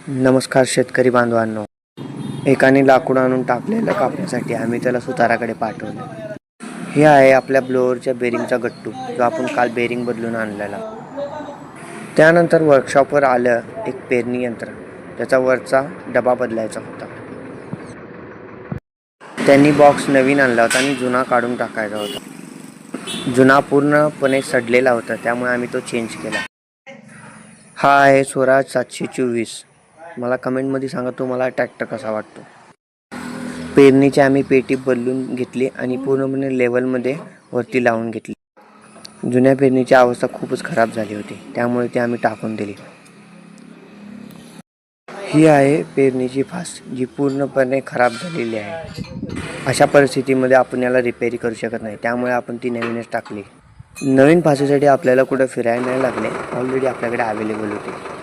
नमस्कार शेतकरी बांधवांनो. एकाने लाकूड आणून टाकलेलं कापण्यासाठी आम्ही त्याला सुताराकडे पाठवलं. हे आहे आपल्या ब्लोअरच्या बेरिंगचा गट्टू, जो आपण काल बेरिंग बदलून आणलेला. त्यानंतर वर्कशॉपवर आलं एक पेरणी यंत्र, त्याचा वरचा डबा बदलायचा होता. त्यांनी बॉक्स नवीन आणला होता आणि जुना काढून टाकायचा होता. जुना पूर्णपणे सडलेला होता, त्यामुळे आम्ही तो चेंज केला. हा आहे स्वराज 724. मला कमेंटमध्ये सांगा तुम्हाला ट्रॅक्टर कसा वाटतो. पेरणीची आम्ही पेटी बदलून घेतली आणि पूर्णपणे लेवलमध्ये वरती लावून घेतली. जुन्या पेरणीची अवस्था खूपच खराब झाली होती, त्यामुळे ती आम्ही टाकून दिली. ही आहे पेरणीची फास, जी पूर्णपणे खराब झालेली आहे. अशा परिस्थितीमध्ये आपण याला रिपेअरी करू शकत नाही, त्यामुळे आपण ती नवीनच टाकली. नवीन फासेसाठी आपल्याला कुठं फिरायला नाही लागले, ऑलरेडी आपल्याकडे अवेलेबल होते.